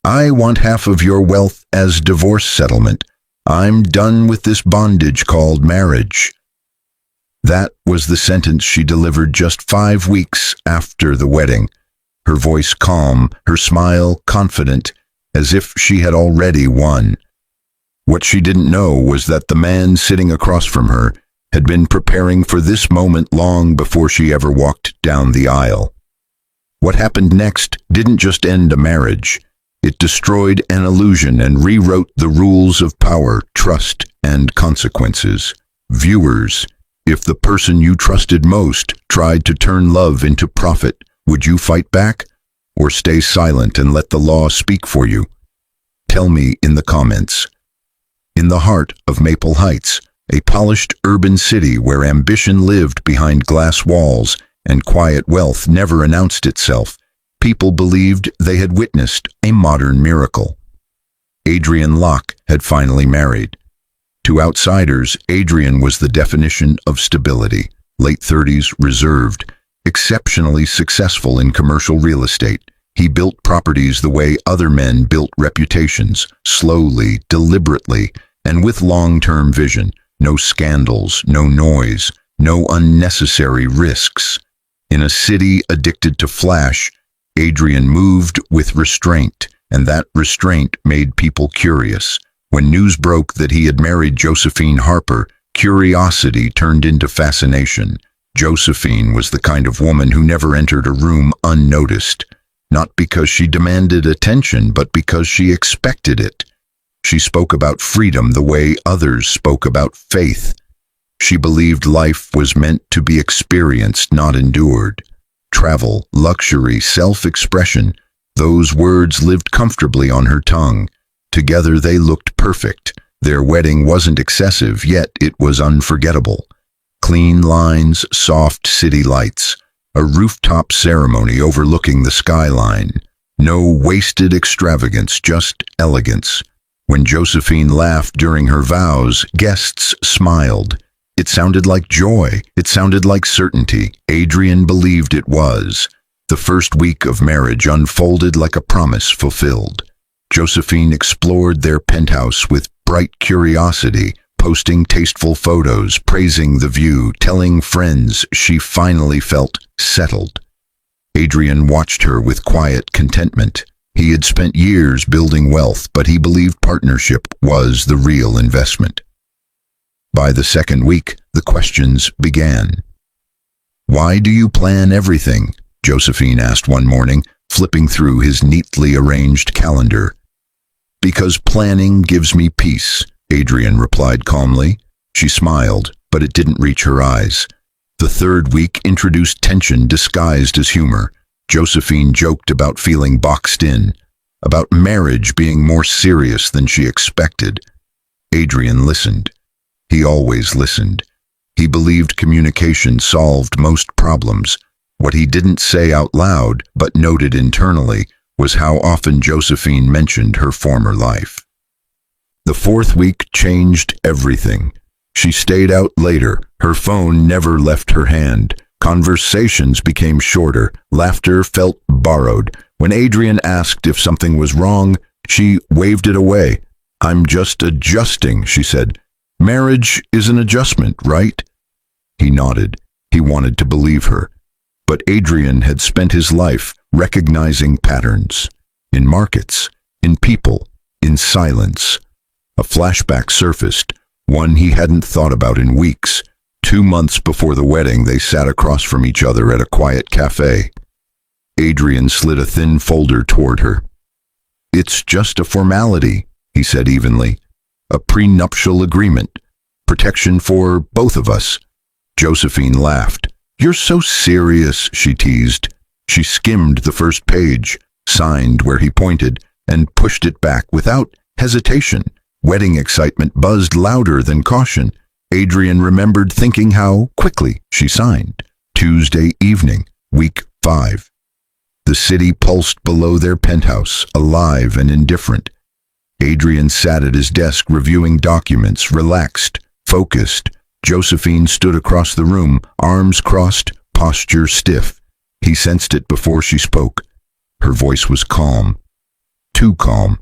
I want half of your wealth as divorce settlement. I'm done with this bondage called marriage." That was the sentence she delivered just 5 weeks after the wedding, her voice calm, her smile confident, as if she had already won. What she didn't know was that the man sitting across from her had been preparing for this moment long before she ever walked down the aisle. What happened next didn't just end a marriage. It destroyed an illusion and rewrote the rules of power, trust, and consequences. Viewers, if the person you trusted most tried to turn love into profit, would you fight back or stay silent and let the law speak for you? Tell me in the comments. In the heart of Maple Heights, a polished urban city where ambition lived behind glass walls and quiet wealth never announced itself, people believed they had witnessed a modern miracle. Adrian Locke had finally married. To outsiders, Adrian was the definition of stability, late 30s, reserved, exceptionally successful in commercial real estate. He built properties the way other men built reputations, slowly, deliberately, and with long-term vision. No scandals, no noise, no unnecessary risks. In a city addicted to flash, Adrian moved with restraint, and that restraint made people curious. When news broke that he had married Josephine Harper, curiosity turned into fascination. Josephine was the kind of woman who never entered a room unnoticed, not because she demanded attention, but because she expected it. She spoke about freedom the way others spoke about faith. She believed life was meant to be experienced, not endured. Travel, luxury, self-expression, those words lived comfortably on her tongue. Together they looked perfect. Their wedding wasn't excessive, yet it was unforgettable. Clean lines, soft city lights, a rooftop ceremony overlooking the skyline. No wasted extravagance, just elegance. When Josephine laughed during her vows, guests smiled. It sounded like joy. It sounded like certainty. Adrian believed it was. The first week of marriage unfolded like a promise fulfilled. Josephine explored their penthouse with bright curiosity, posting tasteful photos, praising the view, telling friends she finally felt settled. Adrian watched her with quiet contentment. He had spent years building wealth, but he believed partnership was the real investment. By the second week, the questions began. "Why do you plan everything?" Josephine asked one morning, flipping through his neatly arranged calendar. "Because planning gives me peace," Adrian replied calmly. She smiled, but it didn't reach her eyes. The third week introduced tension disguised as humor. Josephine joked about feeling boxed in, about marriage being more serious than she expected. Adrian listened. He always listened. He believed communication solved most problems. What he didn't say out loud, but noted internally, was how often Josephine mentioned her former life. The fourth week changed everything. She stayed out later. Her phone never left her hand. Conversations became shorter. Laughter felt borrowed. When Adrian asked if something was wrong, she waved it away. "I'm just adjusting," she said. "Marriage is an adjustment, right?" He nodded. He wanted to believe her. But Adrian had spent his life recognizing patterns. In markets, in people, in silence. A flashback surfaced, one he hadn't thought about in weeks. 2 months before the wedding, they sat across from each other at a quiet cafe. Adrian slid a thin folder toward her. "It's just a formality," he said evenly. "A prenuptial agreement. Protection for both of us." Josephine laughed. "You're so serious," she teased. She skimmed the first page, signed where he pointed, and pushed it back without hesitation. Wedding excitement buzzed louder than caution. Adrian remembered thinking how quickly she signed. Tuesday evening, week 5. The city pulsed below their penthouse, alive and indifferent. Adrian sat at his desk reviewing documents, relaxed, focused. Josephine stood across the room, arms crossed, posture stiff. He sensed it before she spoke. Her voice was calm. too calm.